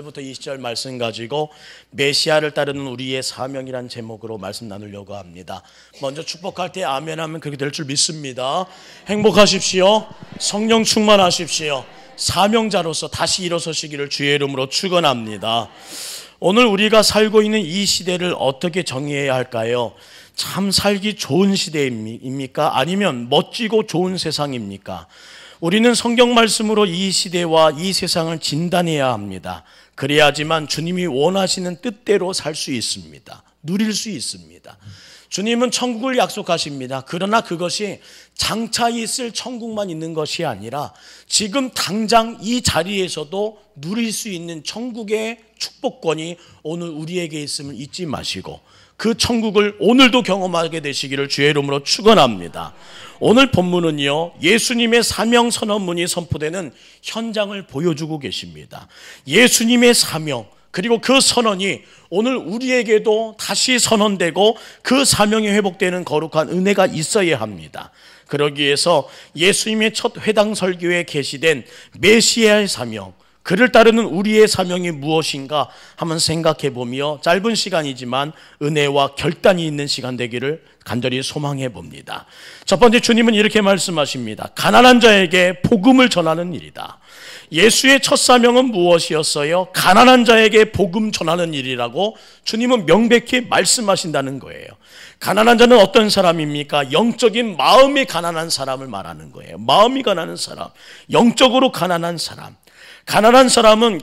부터 20절 말씀 가지고 메시아를 따르는 우리의 사명이란 제목으로 말씀 나누려고 합니다. 먼저 축복할 때 아멘 하면 그렇게 될 줄 믿습니다. 행복하십시오. 성령 충만하십시오. 사명자로서 다시 일어서시기를 주의 이름으로 축원합니다. 오늘 우리가 살고 있는 이 시대를 어떻게 정의해야 할까요? 참 살기 좋은 시대입니까? 아니면 멋지고 좋은 세상입니까? 우리는 성경 말씀으로 이 시대와 이 세상을 진단해야 합니다. 그래야지만 주님이 원하시는 뜻대로 살 수 있습니다. 누릴 수 있습니다. 주님은 천국을 약속하십니다. 그러나 그것이 장차 있을 천국만 있는 것이 아니라 지금 당장 이 자리에서도 누릴 수 있는 천국의 축복권이 오늘 우리에게 있음을 잊지 마시고 그 천국을 오늘도 경험하게 되시기를 주의 이름으로 축원합니다. 오늘 본문은요, 예수님의 사명 선언문이 선포되는 현장을 보여주고 계십니다. 예수님의 사명, 그리고 그 선언이 오늘 우리에게도 다시 선언되고 그 사명이 회복되는 거룩한 은혜가 있어야 합니다. 그러기 위해서 예수님의 첫 회당 설교에 게시된 메시아의 사명, 그를 따르는 우리의 사명이 무엇인가 한번 생각해 보며 짧은 시간이지만 은혜와 결단이 있는 시간 되기를 간절히 소망해 봅니다. 첫 번째, 주님은 이렇게 말씀하십니다. 가난한 자에게 복음을 전하는 일이다. 예수의 첫 사명은 무엇이었어요? 가난한 자에게 복음 전하는 일이라고 주님은 명백히 말씀하신다는 거예요. 가난한 자는 어떤 사람입니까? 영적인 마음이 가난한 사람을 말하는 거예요. 마음이 가난한 사람, 영적으로 가난한 사람. 가난한 사람은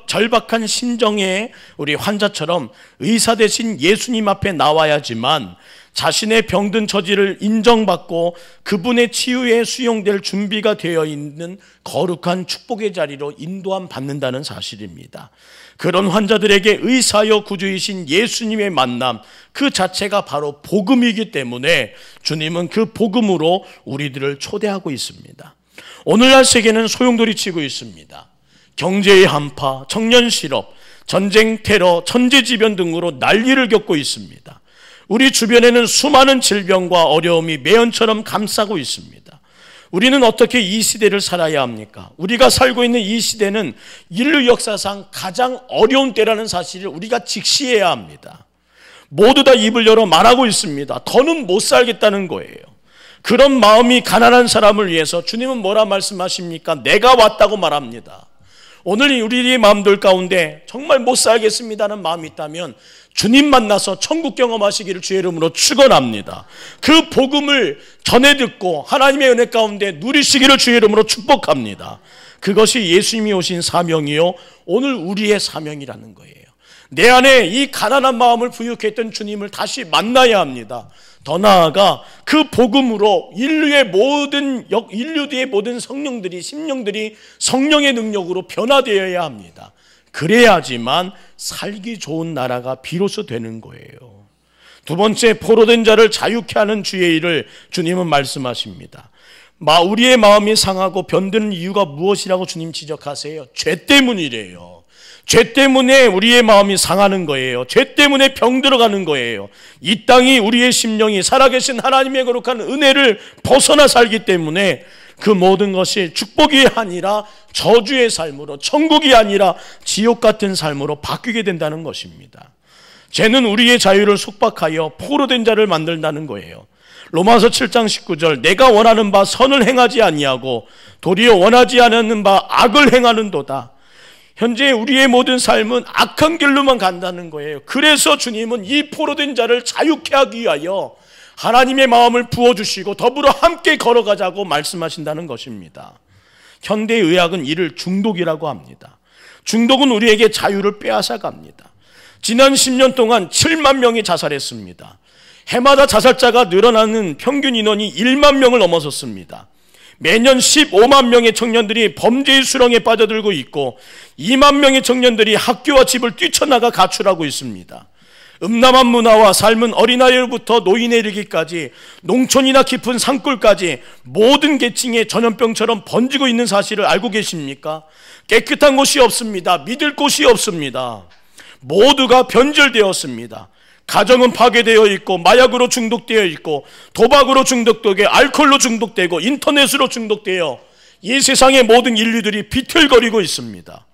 절박한 심정의 우리 환자처럼 의사 대신 예수님 앞에 나와야지만 자신의 병든 처지를 인정받고 그분의 치유에 수용될 준비가 되어 있는 거룩한 축복의 자리로 인도함 받는다는 사실입니다. 그런 환자들에게 의사여 구주이신 예수님의 만남, 그 자체가 바로 복음이기 때문에 주님은 그 복음으로 우리들을 초대하고 있습니다. 오늘날 세계는 소용돌이치고 있습니다. 경제의 한파, 청년 실업, 전쟁, 테러, 천재지변 등으로 난리를 겪고 있습니다. 우리 주변에는 수많은 질병과 어려움이 매연처럼 감싸고 있습니다. 우리는 어떻게 이 시대를 살아야 합니까? 우리가 살고 있는 이 시대는 인류 역사상 가장 어려운 때라는 사실을 우리가 직시해야 합니다. 모두 다 입을 열어 말하고 있습니다. 더는 못 살겠다는 거예요. 그런 마음이 가난한 사람을 위해서 주님은 뭐라 말씀하십니까? 내가 왔다고 말합니다. 오늘 우리의 마음들 가운데 정말 못 살겠습니다는 마음이 있다면 주님 만나서 천국 경험하시기를 주의 이름으로 축원합니다. 그 복음을 전해 듣고 하나님의 은혜 가운데 누리시기를 주의 이름으로 축복합니다. 그것이 예수님이 오신 사명이요, 오늘 우리의 사명이라는 거예요. 내 안에 이 가난한 마음을 부유했던 주님을 다시 만나야 합니다. 더 나아가 그 복음으로 인류의 모든 성령들이, 심령들이 성령의 능력으로 변화되어야 합니다. 그래야지만 살기 좋은 나라가 비로소 되는 거예요. 두 번째, 포로된 자를 자유케 하는 주의 일을 주님은 말씀하십니다. 우리의 마음이 상하고 변드는 이유가 무엇이라고 주님 지적하세요? 죄 때문이래요. 죄 때문에 우리의 마음이 상하는 거예요. 죄 때문에 병들어가는 거예요. 이 땅이 우리의 심령이 살아계신 하나님의 거룩한 은혜를 벗어나 살기 때문에 그 모든 것이 축복이 아니라 저주의 삶으로, 천국이 아니라 지옥 같은 삶으로 바뀌게 된다는 것입니다. 죄는 우리의 자유를 속박하여 포로된 자를 만든다는 거예요. 로마서 7장 19절, 내가 원하는 바 선을 행하지 아니하고 도리어 원하지 않는 바 악을 행하는도다. 현재 우리의 모든 삶은 악한 길로만 간다는 거예요. 그래서 주님은 이 포로된 자를 자유케 하기 위하여 하나님의 마음을 부어주시고 더불어 함께 걸어가자고 말씀하신다는 것입니다. 현대의학은 이를 중독이라고 합니다. 중독은 우리에게 자유를 빼앗아 갑니다. 지난 10년 동안 7만 명이 자살했습니다. 해마다 자살자가 늘어나는 평균 인원이 1만 명을 넘어섰습니다. 매년 15만 명의 청년들이 범죄의 수렁에 빠져들고 있고 2만 명의 청년들이 학교와 집을 뛰쳐나가 가출하고 있습니다. 음란한 문화와 삶은 어린아이로부터 노인에 이르기까지 농촌이나 깊은 산골까지 모든 계층의 전염병처럼 번지고 있는 사실을 알고 계십니까? 깨끗한 곳이 없습니다. 믿을 곳이 없습니다. 모두가 변절되었습니다. 가정은 파괴되어 있고 마약으로 중독되어 있고 도박으로 중독되고 알코올로 중독되고 인터넷으로 중독되어 이 세상의 모든 인류들이 비틀거리고 있습니다.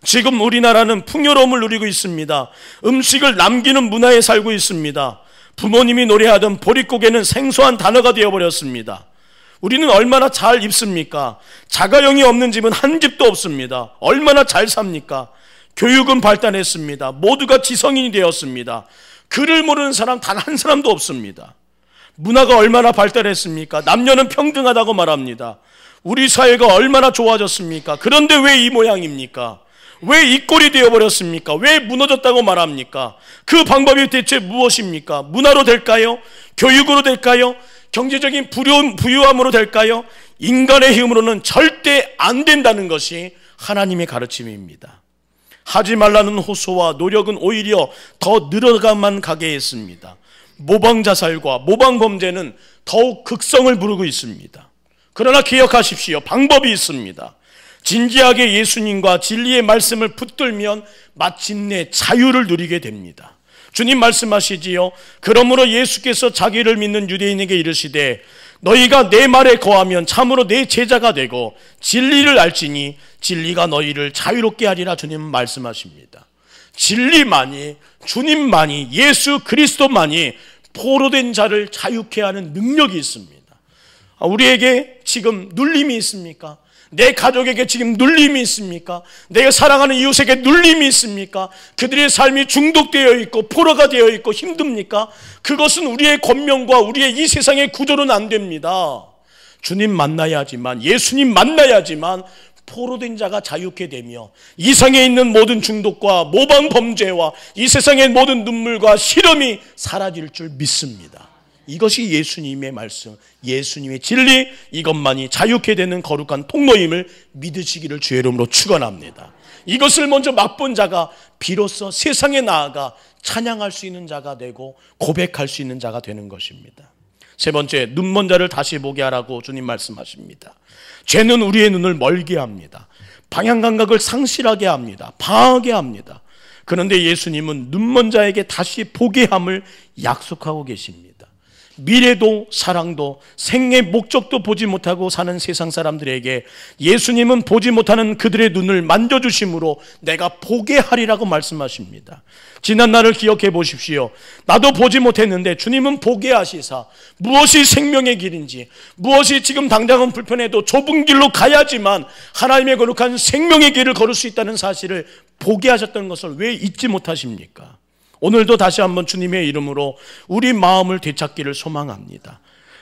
지금 우리나라는 풍요로움을 누리고 있습니다. 음식을 남기는 문화에 살고 있습니다. 부모님이 노래하던 보릿고개는 생소한 단어가 되어버렸습니다. 우리는 얼마나 잘 입습니까? 자가용이 없는 집은 한 집도 없습니다. 얼마나 잘 삽니까? 교육은 발달했습니다. 모두가 지성인이 되었습니다. 글을 모르는 사람 단 한 사람도 없습니다. 문화가 얼마나 발달했습니까? 남녀는 평등하다고 말합니다. 우리 사회가 얼마나 좋아졌습니까? 그런데 왜 이 모양입니까? 왜 이 꼴이 되어버렸습니까? 왜 무너졌다고 말합니까? 그 방법이 대체 무엇입니까? 문화로 될까요? 교육으로 될까요? 경제적인 부유함으로 될까요? 인간의 힘으로는 절대 안 된다는 것이 하나님의 가르침입니다. 하지 말라는 호소와 노력은 오히려 더 늘어가만 가게 했습니다. 모방자살과 모방범죄는 더욱 극성을 부르고 있습니다. 그러나 기억하십시오. 방법이 있습니다. 진지하게 예수님과 진리의 말씀을 붙들면 마침내 자유를 누리게 됩니다. 주님 말씀하시지요. 그러므로 예수께서 자기를 믿는 유대인에게 이르시되 너희가 내 말에 거하면 참으로 내 제자가 되고 진리를 알지니 진리가 너희를 자유롭게 하리라. 주님은 말씀하십니다. 진리만이, 주님만이, 예수 그리스도만이 포로된 자를 자유케 하는 능력이 있습니다. 우리에게 지금 눌림이 있습니까? 내 가족에게 지금 눌림이 있습니까? 내가 사랑하는 이웃에게 눌림이 있습니까? 그들의 삶이 중독되어 있고 포로가 되어 있고 힘듭니까? 그것은 우리의 권명과 우리의 이 세상의 구조로는 안 됩니다. 주님 만나야지만, 예수님 만나야지만 포로된 자가 자유케 되며 이 세상에 있는 모든 중독과 모방 범죄와 이 세상의 모든 눈물과 시름이 사라질 줄 믿습니다. 이것이 예수님의 말씀, 예수님의 진리, 이것만이 자유케 되는 거룩한 통로임을 믿으시기를 주의 이름으로 축원합니다. 이것을 먼저 맛본 자가 비로소 세상에 나아가 찬양할 수 있는 자가 되고 고백할 수 있는 자가 되는 것입니다. 세 번째, 눈먼 자를 다시 보게 하라고 주님 말씀하십니다. 죄는 우리의 눈을 멀게 합니다. 방향 감각을 상실하게 합니다. 방하게 합니다. 그런데 예수님은 눈먼 자에게 다시 보게 함을 약속하고 계십니다. 미래도 사랑도 생의 목적도 보지 못하고 사는 세상 사람들에게 예수님은 보지 못하는 그들의 눈을 만져주심으로 내가 보게 하리라고 말씀하십니다. 지난 날을 기억해 보십시오. 나도 보지 못했는데 주님은 보게 하시사 무엇이 생명의 길인지, 무엇이 지금 당장은 불편해도 좁은 길로 가야지만 하나님의 거룩한 생명의 길을 걸을 수 있다는 사실을 보게 하셨던 것을 왜 잊지 못하십니까? 오늘도 다시 한번 주님의 이름으로 우리 마음을 되찾기를 소망합니다.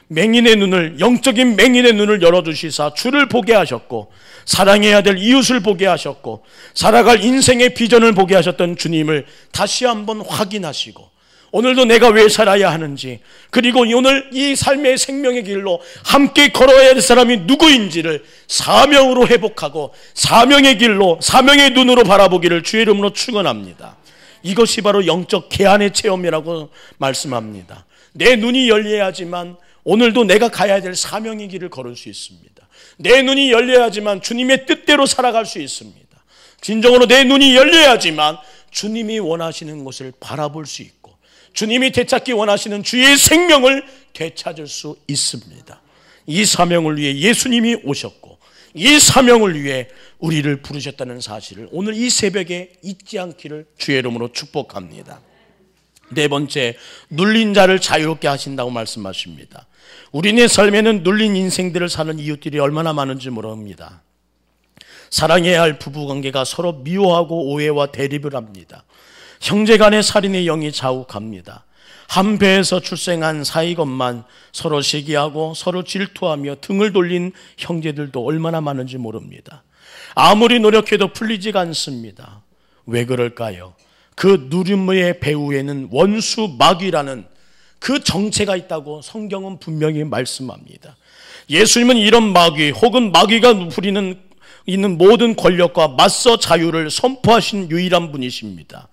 맹인의 눈을, 영적인 맹인의 눈을 열어주시사 주를 보게 하셨고 사랑해야 될 이웃을 보게 하셨고 살아갈 인생의 비전을 보게 하셨던 주님을 다시 한번 확인하시고 오늘도 내가 왜 살아야 하는지, 그리고 오늘 이 삶의 생명의 길로 함께 걸어야 할 사람이 누구인지를 사명으로 회복하고 사명의 길로, 사명의 눈으로 바라보기를 주의 이름으로 축원합니다. 이것이 바로 영적 개안의 체험이라고 말씀합니다. 내 눈이 열려야지만 오늘도 내가 가야 될 사명의 길을 걸을 수 있습니다. 내 눈이 열려야지만 주님의 뜻대로 살아갈 수 있습니다. 진정으로 내 눈이 열려야지만 주님이 원하시는 곳을 바라볼 수 있고 주님이 되찾기 원하시는 주의 생명을 되찾을 수 있습니다. 이 사명을 위해 예수님이 오셨고 이 사명을 위해 우리를 부르셨다는 사실을 오늘 이 새벽에 잊지 않기를 주의 이름으로 축복합니다. 네 번째, 눌린 자를 자유롭게 하신다고 말씀하십니다. 우리네 삶에는 눌린 인생들을 사는 이웃들이 얼마나 많은지 모릅니다. 사랑해야 할 부부관계가 서로 미워하고 오해와 대립을 합니다. 형제간의 살인의 영이 자욱합니다. 한 배에서 출생한 사이것만 서로 시기하고 서로 질투하며 등을 돌린 형제들도 얼마나 많은지 모릅니다. 아무리 노력해도 풀리지가 않습니다. 왜 그럴까요? 그 누림의 배후에는 원수 마귀라는 그 정체가 있다고 성경은 분명히 말씀합니다. 예수님은 이런 마귀 혹은 마귀가 부리는 있는 모든 권력과 맞서 자유를 선포하신 유일한 분이십니다.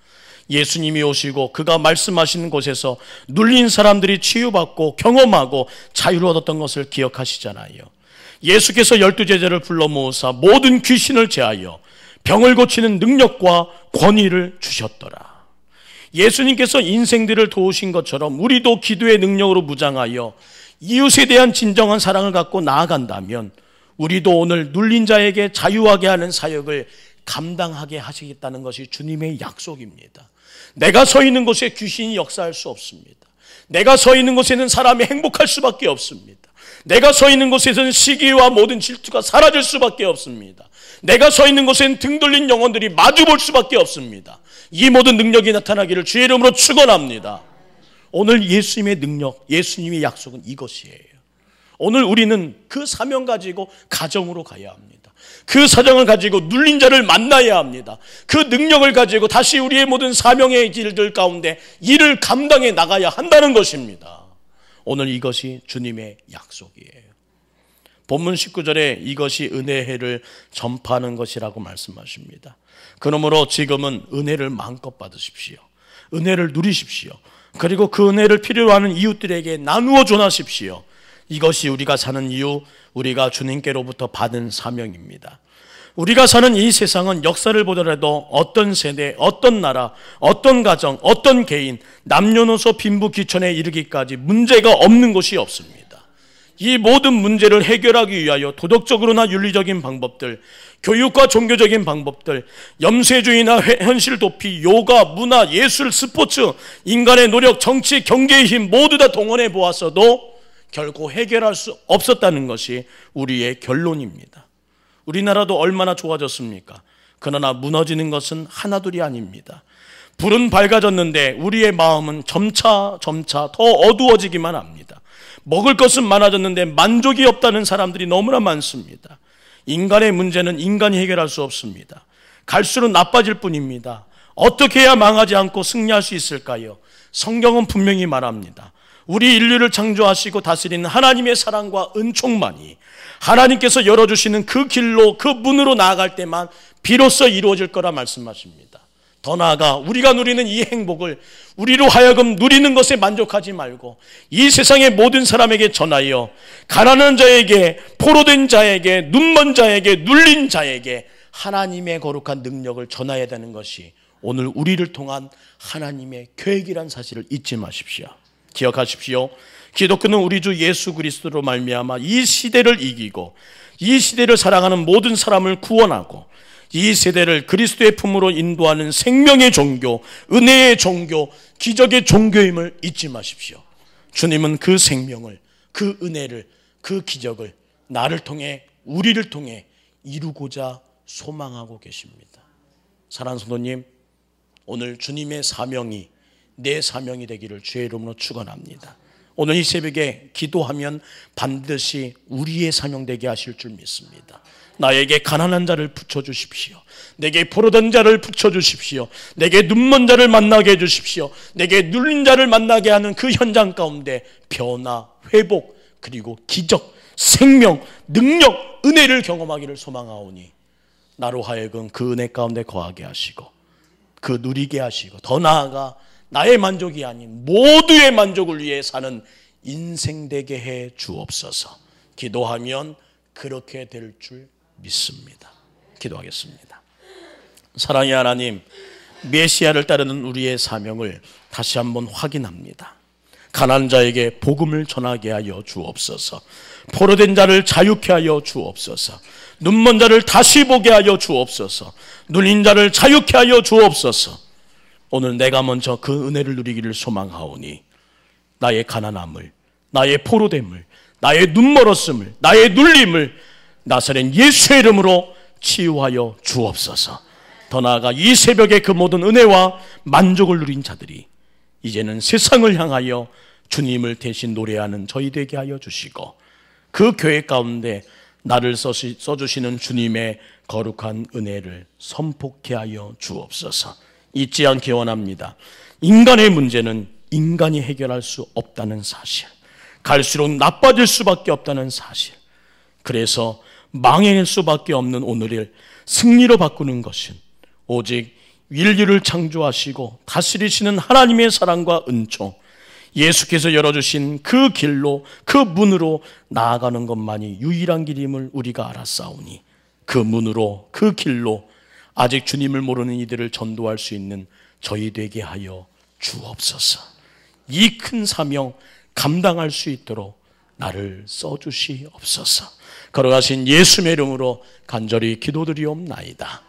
예수님이 오시고 그가 말씀하시는 곳에서 눌린 사람들이 치유받고 경험하고 자유를 얻었던 것을 기억하시잖아요. 예수께서 12제자를 불러 모으사 모든 귀신을 제하여 병을 고치는 능력과 권위를 주셨더라. 예수님께서 인생들을 도우신 것처럼 우리도 기도의 능력으로 무장하여 이웃에 대한 진정한 사랑을 갖고 나아간다면 우리도 오늘 눌린 자에게 자유하게 하는 사역을 감당하게 하시겠다는 것이 주님의 약속입니다. 내가 서 있는 곳에 귀신이 역사할 수 없습니다. 내가 서 있는 곳에는 사람이 행복할 수밖에 없습니다. 내가 서 있는 곳에서는 시기와 모든 질투가 사라질 수밖에 없습니다. 내가 서 있는 곳에는 등 돌린 영혼들이 마주볼 수밖에 없습니다. 이 모든 능력이 나타나기를 주의 이름으로 축원합니다. 오늘 예수님의 능력, 예수님의 약속은 이것이에요. 오늘 우리는 그 사명 가지고 가정으로 가야 합니다. 그 사정을 가지고 눌린 자를 만나야 합니다. 그 능력을 가지고 다시 우리의 모든 사명의 길들 가운데 일을 감당해 나가야 한다는 것입니다. 오늘 이것이 주님의 약속이에요. 본문 19절에 이것이 은혜를 전파하는 것이라고 말씀하십니다. 그러므로 지금은 은혜를 마음껏 받으십시오. 은혜를 누리십시오. 그리고 그 은혜를 필요로 하는 이웃들에게 나누어 전하십시오. 이것이 우리가 사는 이유, 우리가 주님께로부터 받은 사명입니다. 우리가 사는 이 세상은 역사를 보더라도 어떤 세대, 어떤 나라, 어떤 가정, 어떤 개인, 남녀노소 빈부귀천에 이르기까지 문제가 없는 곳이 없습니다. 이 모든 문제를 해결하기 위하여 도덕적으로나 윤리적인 방법들, 교육과 종교적인 방법들, 염세주의나 현실 도피, 요가, 문화, 예술, 스포츠, 인간의 노력, 정치, 경제의 힘 모두 다 동원해 보았어도 결코 해결할 수 없었다는 것이 우리의 결론입니다. 우리나라도 얼마나 좋아졌습니까? 그러나 무너지는 것은 하나둘이 아닙니다. 불은 밝아졌는데 우리의 마음은 점차 더 어두워지기만 합니다. 먹을 것은 많아졌는데 만족이 없다는 사람들이 너무나 많습니다. 인간의 문제는 인간이 해결할 수 없습니다. 갈수록 나빠질 뿐입니다. 어떻게 해야 망하지 않고 승리할 수 있을까요? 성경은 분명히 말합니다. 우리 인류를 창조하시고 다스리는 하나님의 사랑과 은총만이 하나님께서 열어주시는 그 길로, 그 문으로 나아갈 때만 비로소 이루어질 거라 말씀하십니다. 더 나아가 우리가 누리는 이 행복을 우리로 하여금 누리는 것에 만족하지 말고 이 세상의 모든 사람에게 전하여 가난한 자에게, 포로된 자에게, 눈먼 자에게, 눌린 자에게 하나님의 거룩한 능력을 전해야 되는 것이 오늘 우리를 통한 하나님의 계획이란 사실을 잊지 마십시오. 기억하십시오. 기독교는 우리 주 예수 그리스도로 말미암아 이 시대를 이기고 이 시대를 사랑하는 모든 사람을 구원하고 이 세대를 그리스도의 품으로 인도하는 생명의 종교, 은혜의 종교, 기적의 종교임을 잊지 마십시오. 주님은 그 생명을, 그 은혜를, 그 기적을 나를 통해, 우리를 통해 이루고자 소망하고 계십니다. 사랑하는 성도님, 오늘 주님의 사명이 내 사명이 되기를 주의 이름으로 축원합니다. 오늘 이 새벽에 기도하면 반드시 우리의 사명 되게 하실 줄 믿습니다. 나에게 가난한 자를 붙여주십시오. 내게 포로된 자를 붙여주십시오. 내게 눈먼 자를 만나게 해주십시오. 내게 눌린 자를 만나게 하는 그 현장 가운데 변화, 회복, 그리고 기적, 생명, 능력, 은혜를 경험하기를 소망하오니 나로 하여금 그 은혜 가운데 거하게 하시고 그 누리게 하시고 더 나아가 나의 만족이 아닌 모두의 만족을 위해 사는 인생 되게 해 주옵소서. 기도하면 그렇게 될 줄 믿습니다. 기도하겠습니다. 사랑의 하나님, 메시아를 따르는 우리의 사명을 다시 한번 확인합니다. 가난한 자에게 복음을 전하게 하여 주옵소서. 포로된 자를 자유케 하여 주옵소서. 눈먼 자를 다시 보게 하여 주옵소서. 눌린 자를 자유케 하여 주옵소서. 오늘 내가 먼저 그 은혜를 누리기를 소망하오니 나의 가난함을, 나의 포로됨을, 나의 눈멀었음을, 나의 눌림을 나사렛 예수의 이름으로 치유하여 주옵소서. 더 나아가 이 새벽에 그 모든 은혜와 만족을 누린 자들이 이제는 세상을 향하여 주님을 대신 노래하는 저희 되게 하여 주시고 그 교회 가운데 나를 써주시는 주님의 거룩한 은혜를 선포케 하여 주옵소서. 잊지 않기 원합니다. 인간의 문제는 인간이 해결할 수 없다는 사실, 갈수록 나빠질 수밖에 없다는 사실, 그래서 망할 수밖에 없는 오늘을 승리로 바꾸는 것은 오직 인류를 창조하시고 다스리시는 하나님의 사랑과 은총, 예수께서 열어주신 그 길로, 그 문으로 나아가는 것만이 유일한 길임을 우리가 알았사오니 그 문으로, 그 길로 아직 주님을 모르는 이들을 전도할 수 있는 저희 되게 하여 주옵소서. 이 큰 사명 감당할 수 있도록 나를 써주시옵소서. 걸어가신 예수의 이름으로 간절히 기도드리옵나이다.